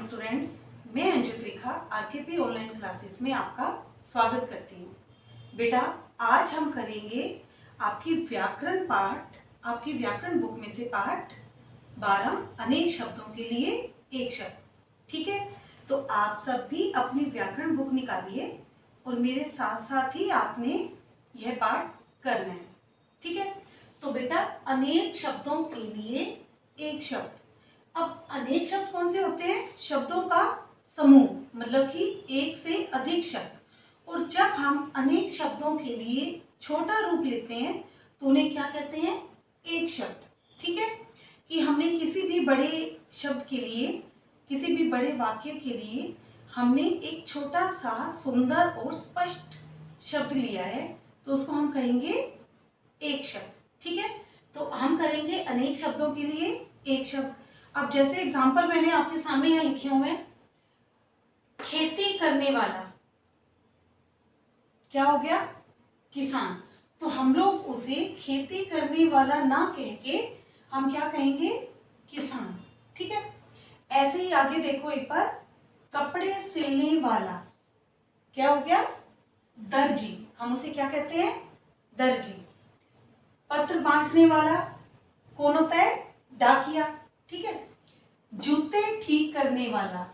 Students, मैं अंजुत रेखा आरकेपी online classes में आपका स्वागत करती हूँ। बेटा, आज हम करेंगे आपकी व्याकरण बुक में से पाठ 12 अनेक शब्दों के लिए एक शब्द। ठीक है, तो आप सब भी अपनी व्याकरण बुक निकालिए और मेरे साथ साथ ही आपने यह पाठ करना है। ठीक है, तो बेटा अनेक शब्दों के लिए एक शब्द। अब अनेक शब्द कौन से होते हैं? शब्दों का समूह, मतलब कि एक से अधिक शब्द। और जब हम अनेक शब्दों के लिए छोटा रूप लेते हैं तो उन्हें क्या कहते हैं? एक शब्द। ठीक है, कि हमने किसी भी बड़े शब्द के लिए, किसी भी बड़े वाक्य के लिए हमने एक छोटा सा सुंदर और स्पष्ट शब्द लिया है तो उसको हम कहेंगे एक शब्द। ठीक है, तो हम करेंगे अनेक शब्दों के लिए एक शब्द। अब जैसे एग्जाम्पल मैंने आपके सामने यहाँ लिखे हुए हैं, खेती करने वाला क्या हो गया? किसान। तो हम लोग उसे खेती करने वाला ना कह के हम क्या कहेंगे? किसान। ठीक है, ऐसे ही आगे देखो एक बार, कपड़े सिलने वाला क्या हो गया? दर्जी। हम उसे क्या कहते हैं? दर्जी। पत्र बांटने वाला कौन होता है? डाकिया। ठीक है, जूते ठीक करने वाला,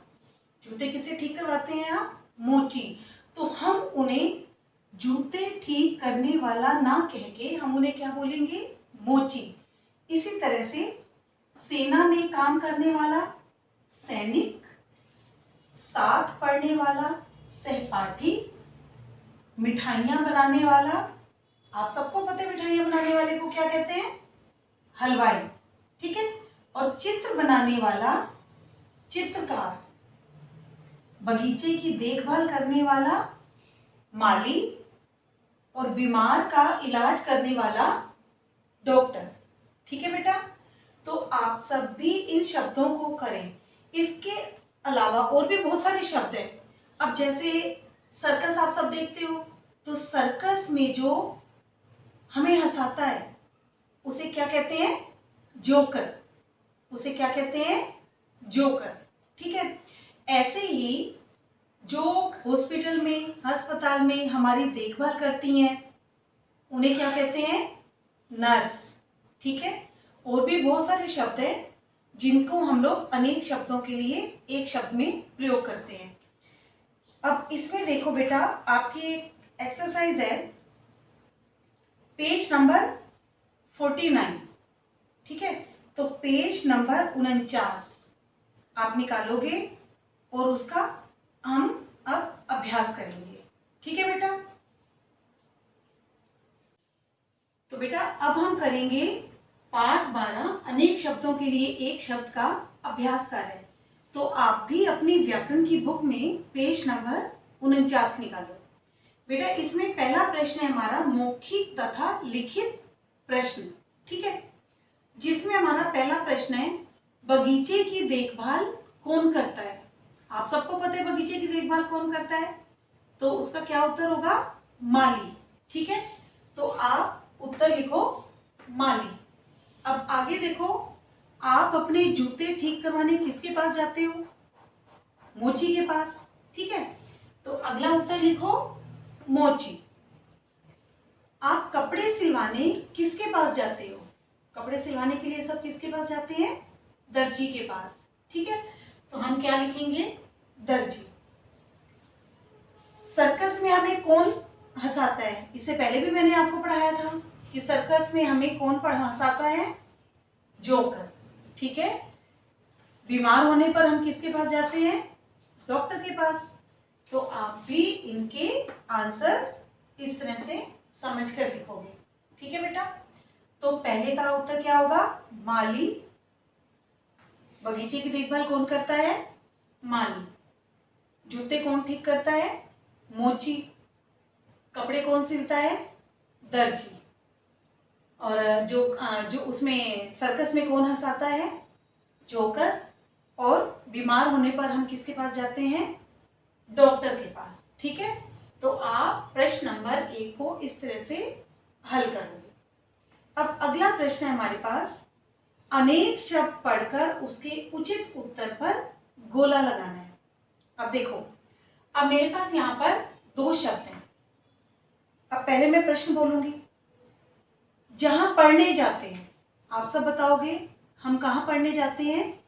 जूते किसे ठीक करवाते हैं आप? मोची। तो हम उन्हें जूते ठीक करने वाला ना कह के हम उन्हें क्या बोलेंगे? मोची। इसी तरह से सेना में काम करने वाला सैनिक, साथ पढ़ने वाला सहपाठी, मिठाइयाँ बनाने वाला, आप सबको पता है मिठाइयाँ बनाने वाले को क्या कहते हैं? हलवाई। ठीक है, और चित्र बनाने वाला चित्रकार, बगीचे की देखभाल करने वाला माली, और बीमार का इलाज करने वाला डॉक्टर। ठीक है बेटा, तो आप सब भी इन शब्दों को करें। इसके अलावा और भी बहुत सारे शब्द हैं। अब जैसे सर्कस आप सब देखते हो, तो सर्कस में जो हमें हंसाता है उसे क्या कहते हैं? जोकर। उसे क्या कहते हैं? जोकर। ठीक है, ऐसे ही जो हॉस्पिटल में, अस्पताल में हमारी देखभाल करती हैं उन्हें क्या कहते हैं? नर्स। ठीक है, और भी बहुत सारे शब्द हैं जिनको हम लोग अनेक शब्दों के लिए एक शब्द में प्रयोग करते हैं। अब इसमें देखो बेटा, आपकी एक एक्सरसाइज है, पेज नंबर 49। ठीक है, तो पेज नंबर 49 आप निकालोगे और उसका हम अब अभ्यास करेंगे। ठीक है बेटा, तो बेटा अब हम करेंगे पाठ 12 अनेक शब्दों के लिए एक शब्द का अभ्यास कार्य। तो आप भी अपनी व्याकरण की बुक में पेज नंबर 49 निकालो। बेटा इसमें पहला प्रश्न है हमारा मौखिक तथा लिखित प्रश्न। ठीक है, जिसमें हमारा पहला प्रश्न है, बगीचे की देखभाल कौन करता है? आप सबको पता है बगीचे की देखभाल कौन करता है, तो उसका क्या उत्तर होगा? माली। ठीक है, तो आप उत्तर लिखो माली। अब आगे देखो, आप अपने जूते ठीक करवाने किसके पास जाते हो? मोची के पास। ठीक है, तो अगला उत्तर लिखो मोची। आप कपड़े सिलवाने किसके पास जाते हो? कपड़े सिलवाने के लिए सब किसके पास जाते हैं? दर्जी के पास। ठीक है, तो हम क्या लिखेंगे? दर्जी। सर्कस में हमें कौन हंसाता है? इससे पहले भी मैंने आपको पढ़ाया था कि सर्कस में हमें कौन हंसाता है? जोकर। ठीक है, बीमार होने पर हम किसके पास जाते हैं? डॉक्टर के पास। तो आप भी इनके आंसर्स इस तरह से समझकर लिखोगे। ठीक है बेटा, तो पहले का उत्तर क्या होगा? माली। बगीचे की देखभाल कौन करता है? माली। जूते कौन ठीक करता है? मोची। कपड़े कौन सिलता है? दर्जी। और जो उसमें सर्कस में कौन हंसाता है? जोकर। और बीमार होने पर हम किसके पास जाते हैं? डॉक्टर के पास। ठीक है, तो आप प्रश्न नंबर 1 को इस तरह से हल करोगे। अब अगला प्रश्न है हमारे पास, अनेक शब्द पढ़कर उसके उचित उत्तर पर गोला लगाना है। अब देखो, अब मेरे पास यहाँ पर दो शब्द हैं। अब पहले मैं प्रश्न बोलूंगी, जहां पढ़ने जाते हैं, आप सब बताओगे हम कहाँ पढ़ने जाते हैं,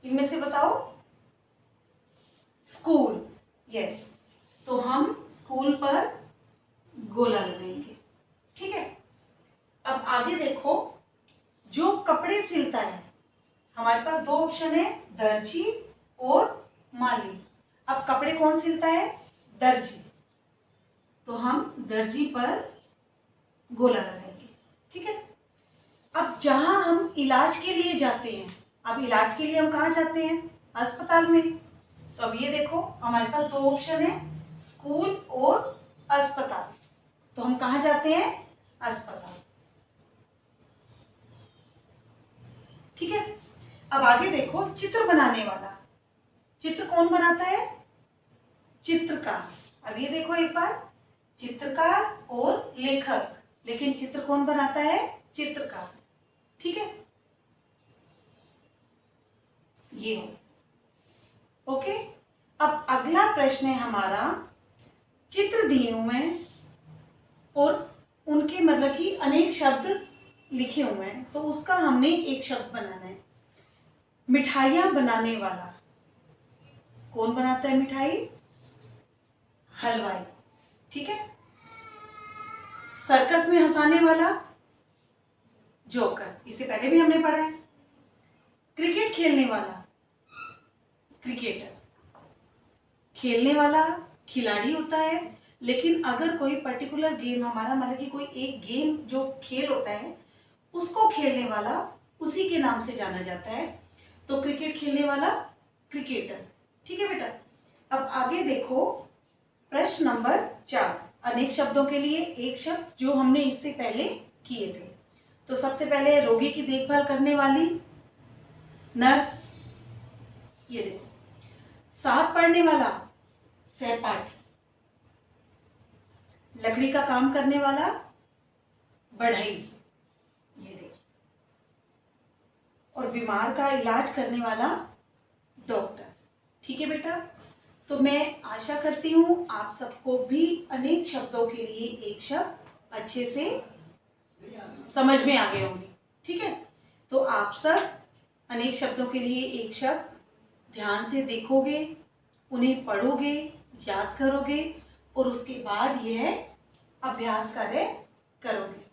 इनमें से बताओ। स्कूल, यस, तो हम स्कूल पर गोला लगाएंगे। ठीक है। अब आगे देखो, जो कपड़े सिलता है, हमारे पास दो ऑप्शन है, दर्जी और माली। अब कपड़े कौन सिलता है, दर्जी, तो हम दर्जी पर गोला लगाएंगे। ठीक है। अब जहां हम इलाज के लिए जाते हैं, अब इलाज के लिए हम कहाँ जाते हैं, अस्पताल में। तो अब ये देखो, हमारे पास दो ऑप्शन है, स्कूल और अस्पताल, तो हम कहाँ जाते हैं, अस्पताल। ठीक है। अब आगे देखो, चित्र बनाने वाला, चित्र कौन बनाता है, चित्रकार। अब ये देखो एक बार, चित्रकार और लेखक, लेकिन चित्र कौन बनाता है, चित्रकार। ठीक है, ये हो। ओके। अब अगला प्रश्न है हमारा, चित्र दिए हुए हैं और उनके मतलब कि अनेक शब्द लिखे हुए हैं, तो उसका हमने एक शब्द बनाना है। मिठाइयां बनाने वाला, कौन बनाता है मिठाई, हलवाई। ठीक है। सर्कस में हंसाने वाला, जोकर, इससे पहले भी हमने पढ़ा है। क्रिकेट खेलने वाला, क्रिकेटर। खेलने वाला खिलाड़ी होता है, लेकिन अगर कोई पर्टिकुलर गेम हमारा मतलब कि कोई एक गेम जो खेल होता है उसको खेलने वाला उसी के नाम से जाना जाता है, तो क्रिकेट खेलने वाला क्रिकेटर। ठीक है बेटा। अब आगे देखो, प्रश्न नंबर 4, अनेक शब्दों के लिए एक शब्द जो हमने इससे पहले किए थे। तो सबसे पहले रोगी की देखभाल करने वाली, नर्स। ये देखो, साथ पढ़ने वाला, सहपाठी। लकड़ी का काम करने वाला, बढ़ई। ये देखिए, और बीमार का इलाज करने वाला, डॉक्टर। ठीक है बेटा। तो मैं आशा करती हूँ आप सबको भी अनेक शब्दों के लिए एक शब्द अच्छे से समझ में आ गए होंगे। ठीक है। तो आप सब अनेक शब्दों के लिए एक शब्द ध्यान से देखोगे, उन्हें पढ़ोगे, याद करोगे और उसके बाद यह अभ्यास कार्य करोगे।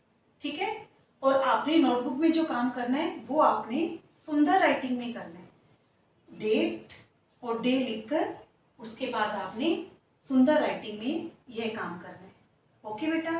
ठीक है। और आपने नोटबुक में जो काम करना है वो आपने सुंदर राइटिंग में करना है। डेट और डे लिखकर उसके बाद आपने सुंदर राइटिंग में यह काम करना है। ओके बेटा।